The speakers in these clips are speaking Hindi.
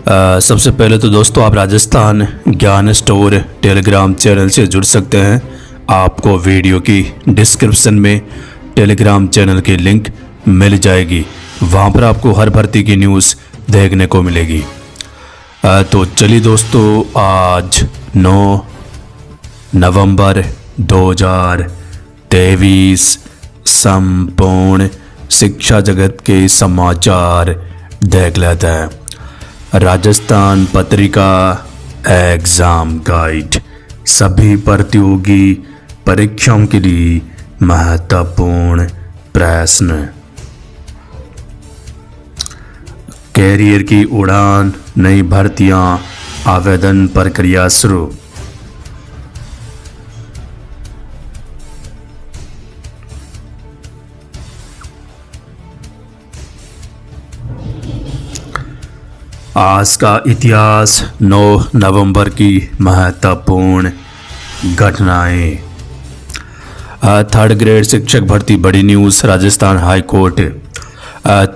सबसे पहले तो दोस्तों आप राजस्थान ज्ञान स्टोर टेलीग्राम चैनल से जुड़ सकते हैं। आपको वीडियो की डिस्क्रिप्शन में टेलीग्राम चैनल की लिंक मिल जाएगी, वहाँ पर आपको हर भर्ती की न्यूज़ देखने को मिलेगी। तो चलिए दोस्तों, आज 9 नवंबर 2023 संपूर्ण शिक्षा जगत के समाचार देख लेते हैं। राजस्थान पत्रिका एग्जाम गाइड सभी प्रतियोगी परीक्षाओं के लिए महत्वपूर्ण प्रश्न। कैरियर की उड़ान, नई भर्तियां, आवेदन प्रक्रिया शुरू। आज का इतिहास, 9 नवंबर की महत्वपूर्ण घटनाएं। थर्ड ग्रेड शिक्षक भर्ती बड़ी न्यूज़। राजस्थान हाई कोर्ट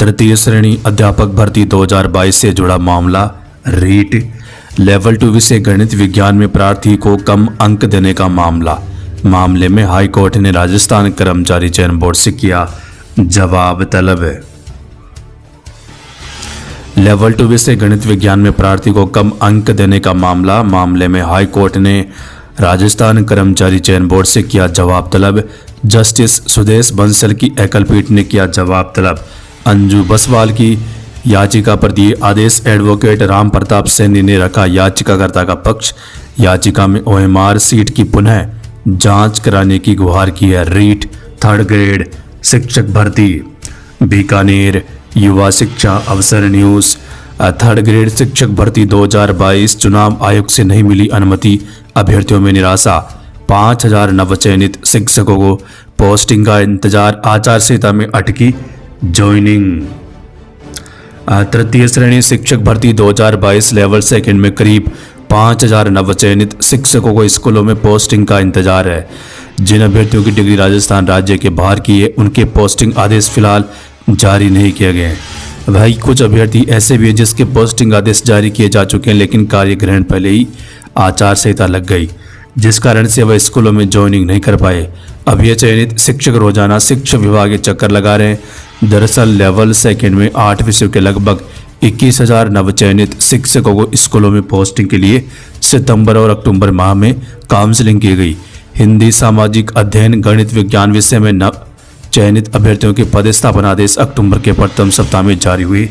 तृतीय श्रेणी अध्यापक भर्ती 2022 से जुड़ा मामला रीट। लेवल 2 विषय गणित विज्ञान में प्रार्थी को कम अंक देने का मामले में हाई कोर्ट ने राजस्थान कर्मचारी चयन बोर्ड से किया जवाब तलब। लेवल 2 विषय गणित विज्ञान में प्रार्थी को कम अंक देने का मामले में हाई कोर्ट ने राजस्थान कर्मचारी चयन बोर्ड से किया जवाब तलब। जस्टिस सुदेश बंसल की एकल पीठ ने किया जवाब तलब। अंजू बसवाल की याचिका पर दिए आदेश। एडवोकेट राम प्रताप सैनी ने रखा याचिकाकर्ता का पक्ष। याचिका में ओएमआर सीट की पुनः जांच कराने की गुहार की है। रीट थर्ड ग्रेड शिक्षक भर्ती। बीकानेर युवा शिक्षा अवसर न्यूज़। थर्ड ग्रेड शिक्षक भर्ती 2022 चुनाव आयोग से नहीं मिली अनुमति, अभ्यर्थियों में निराशा। 5000 नवचयनित शिक्षकों को पोस्टिंग का इंतजार, आचार संहिता में अटकी ज्वाइनिंग। तृतीय श्रेणी शिक्षक भर्ती 2022 लेवल सेकंड में करीब 5000 नवचयनित शिक्षकों को स्कूलों में पोस्टिंग का इंतजार है। जिन अभ्यर्थियों की डिग्री राजस्थान राज्य के बाहर की है, उनके पोस्टिंग आदेश फिलहाल जारी नहीं किए गए हैं। वही कुछ अभ्यर्थी ऐसे भी हैं जिसके पोस्टिंग आदेश जारी किए जा चुके हैं, लेकिन कार्य ग्रहण पहले ही आचार संहिता लग गई, जिस कारण से वह स्कूलों में ज्वाइनिंग नहीं कर पाए। अब ये चयनित शिक्षक रोजाना शिक्षा विभाग के चक्कर लगा रहे हैं। दरअसल लेवल सेकेंड में 8 विषयों के लगभग 21,000 नवचयनित शिक्षकों को स्कूलों में पोस्टिंग के लिए सितंबर और अक्टूबर माह में काउंसलिंग की गई। हिंदी, सामाजिक अध्ययन, गणित, विज्ञान विषय में नव चयनित अभ्यर्थियों के पदस्थापन आदेश अक्टूबर के प्रथम सप्ताह में जारी हुए।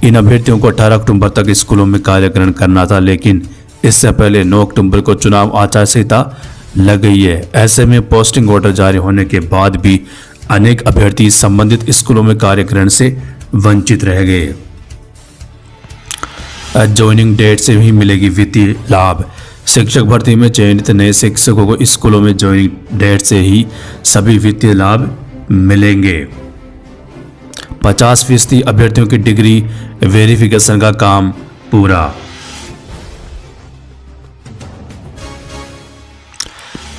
इन अभ्यर्थियों को 18 अक्टूबर तक स्कूलों में कार्य ग्रहण करना था, लेकिन इससे पहले 9 अक्टूबर को चुनाव आचार संहिता लग गई है। ऐसे में पोस्टिंग ऑर्डर जारी होने के बाद भी अनेक अभ्यर्थी संबंधित स्कूलों में कार्य ग्रहण से वंचित रह गए। ज्वाइनिंग डेट से भी मिलेगी वित्तीय लाभ। शिक्षक भर्ती में चयनित नए शिक्षकों को स्कूलों में ज्वाइनिंग डेट से ही सभी वित्तीय लाभ मिलेंगे। 50% अभ्यर्थियों की डिग्री वेरिफिकेशन का काम पूरा।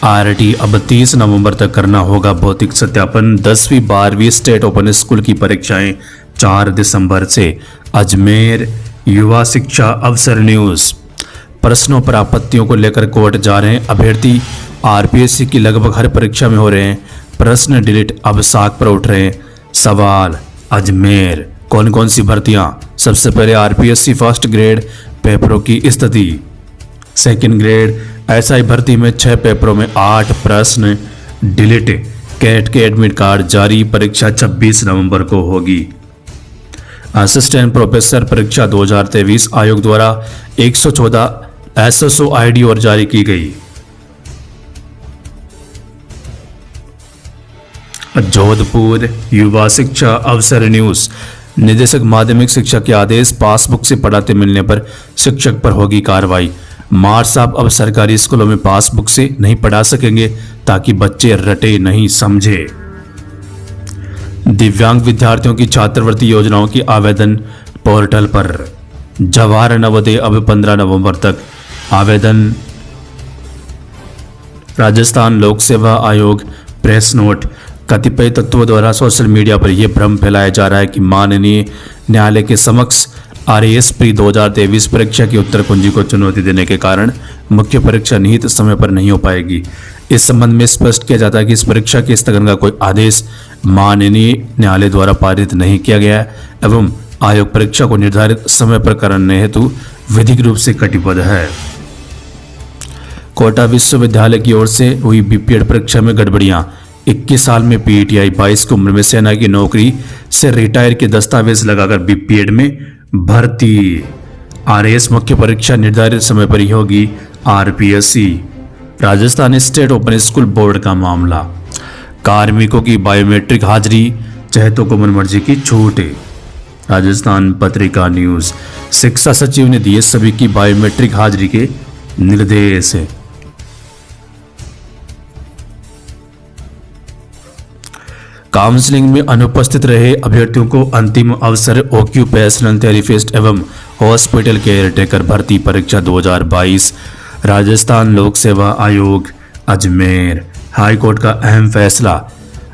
आरटी अब 30 नवंबर तक करना होगा भौतिक सत्यापन। 10वीं 12वीं स्टेट ओपन स्कूल की परीक्षाएं 4 दिसंबर से। अजमेर युवा शिक्षा अवसर न्यूज़। प्रश्नों पर आपत्तियों को लेकर कोर्ट जा रहे हैं अभ्यर्थी। आरपीएससी की लगभग हर परीक्षा में हो रहे हैं प्रश्न डिलीट, अब साख पर उठ रहे हैं सवाल। अजमेर कौन कौन सी भर्तियां? सबसे पहले आरपीएससी फर्स्ट ग्रेड पेपरों की स्थिति। सेकंड ग्रेड एसआई भर्ती में 6 पेपरों में 8 प्रश्न डिलीट। कैट के एडमिट कार्ड जारी, परीक्षा 26 नवंबर को होगी। असिस्टेंट प्रोफेसर परीक्षा 2023 आयोग द्वारा 114 एसएसओ आईडी और जारी की गई। जोधपुर युवा शिक्षा अवसर न्यूज़। निदेशक माध्यमिक शिक्षा के आदेश, पासबुक से पढ़ाते मिलने पर शिक्षक पर होगी कार्रवाई। मार साहब अब सरकारी स्कूलों में पासबुक से नहीं पढ़ा सकेंगे ताकि बच्चे रटे नहीं समझे। दिव्यांग विद्यार्थियों की छात्रवृत्ति योजनाओं की आवेदन पोर्टल पर। जवाहर नवोदय अब 15 नवंबर तक आवेदन। राजस्थान लोक सेवा आयोग प्रेस नोट। कतिपय तत्वों द्वारा सोशल मीडिया पर यह भ्रम फैलाया जा रहा है कि माननीय न्यायालय के समक्ष RAS प्री 2023 परीक्षा की उत्तर कुंजी को चुनौती देने के कारण मुख्य परीक्षा निहित समय पर नहीं हो पाएगी। इस संबंध में स्पष्ट किया जाता है कि इस परीक्षा के स्थगन का कोई आदेश माननीय न्यायालय द्वारा पारित नहीं किया गया है एवं आयोग परीक्षा को निर्धारित समय पर कराने हेतु विधिक रूप से कटिबद्ध है। कोटा विश्वविद्यालय की ओर से हुई बीपीएड परीक्षा में गड़बड़ियां। 21 साल में पीटीआई, 22 की उम्र में सेना की नौकरी से रिटायर के दस्तावेज लगाकर बीपीएड में भर्ती। RAS मुख्य परीक्षा निर्धारित समय पर ही होगी। RPSC Rajasthan state open school board का मामला। कार्मिकों की बायोमेट्रिक हाजिरी चाहे को मनमर्जी की छूट। राजस्थान पत्रिका न्यूज। शिक्षा सचिव ने दिए सभी की बायोमेट्रिक हाजिरी के निर्देश। काउंसलिंग में अनुपस्थित रहे अभ्यर्थियों को अंतिम अवसर। ऑक्यूपेशनल थेरेपिस्ट एवं हॉस्पिटल केयर टेकर भर्ती परीक्षा 2022। राजस्थान लोक सेवा आयोग अजमेर। हाईकोर्ट का अहम फैसला।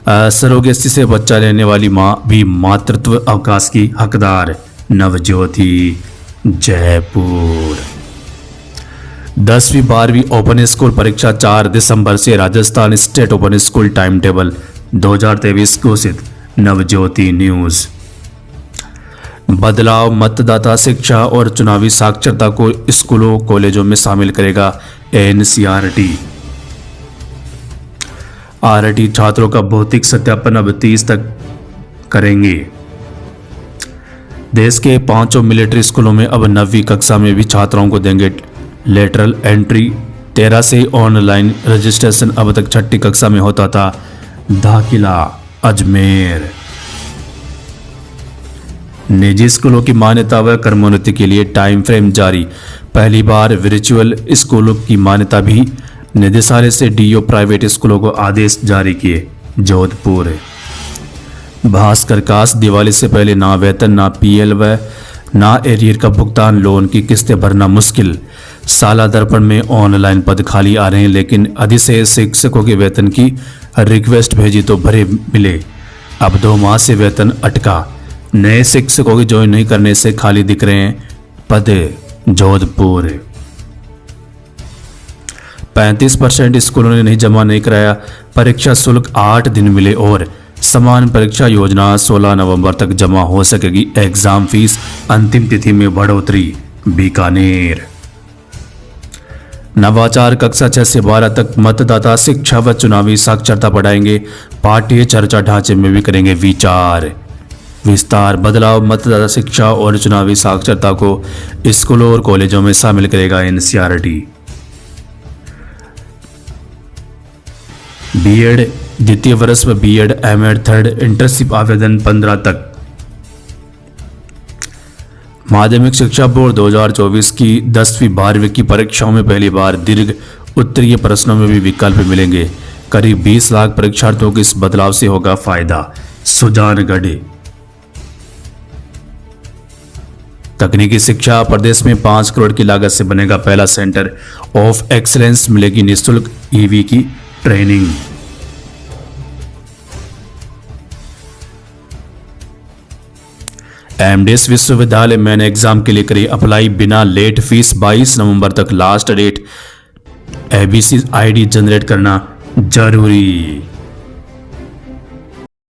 सरोगेसी से बच्चा लेने वाली मां भी मातृत्व अवकाश की हकदार। नवज्योति जयपुर। 10वीं 12वीं ओपन स्कूल परीक्षा 4 दिसंबर से। Rajasthan state open school time table 2023 घोषित। नवज्योति न्यूज। बदलाव मतदाता शिक्षा और चुनावी साक्षरता को स्कूलों कॉलेजों में शामिल करेगा NCERT। RT छात्रों का भौतिक सत्यापन अब 30 तक करेंगे। देश के 5 मिलिट्री स्कूलों में अब 9वीं कक्षा में भी छात्राओं को देंगे लेटरल एंट्री। 13 से ऑनलाइन रजिस्ट्रेशन। अब तक 6ठी कक्षा में होता था दाखिला। अजमेर। निजी स्कूलों की मान्यता व कर्मोन्नति के लिए टाइम फ्रेम जारी। पहली बार वर्चुअल स्कूलों की मान्यता भी। निदेशालय से DO प्राइवेट स्कूलों को आदेश जारी किए। जोधपुर। भास्कर कास। दिवाली से पहले ना वेतन, ना PL व ना एरियर का भुगतान। लोन की किस्तें भरना मुश्किल। साला दर्पण में ऑनलाइन पद खाली आ रहे हैं, लेकिन अधिशेष शिक्षकों के वेतन की रिक्वेस्ट भेजी तो भरे मिले। अब 2 माह से वेतन अटका। नए शिक्षकों के ज्वाइन नहीं करने से खाली दिख रहे हैं पद। जोधपुर। 35% स्कूलों ने नहीं जमा नहीं कराया परीक्षा शुल्क। 8 दिन मिले और समान परीक्षा योजना 16 नवंबर तक जमा हो सकेगी। एग्जाम फीस अंतिम तिथि में बढ़ोतरी। बीकानेर। नवाचार कक्षा 6 से 12 तक मतदाता शिक्षा व चुनावी साक्षरता बढ़ाएंगे। पाठ्य चर्चा ढांचे में भी करेंगे विचार विस्तार। बदलाव मतदाता शिक्षा और चुनावी साक्षरता को स्कूलों और कॉलेजों में शामिल करेगा NCERT। बीएड द्वितीय वर्ष व BEd M.Ed थर्ड इंटर्नशिप आवेदन 15 तक। माध्यमिक शिक्षा बोर्ड 2024 की 10वीं 12वीं की परीक्षाओं में पहली बार दीर्घ उत्तरीय प्रश्नों में भी विकल्प मिलेंगे। करीब 20 लाख परीक्षार्थियों को इस बदलाव से होगा फायदा। सुजानगढ़। तकनीकी शिक्षा। प्रदेश में 5 करोड़ की लागत से बनेगा पहला सेंटर ऑफ एक्सीलेंस। मिलेगी निःशुल्क EV की ट्रेनिंग। एमडीएस विश्वविद्यालय मेन एग्जाम के लिए करी अप्लाई बिना लेट फीस। 22 नवंबर तक लास्ट डेट। ABC ID जनरेट करना जरूरी।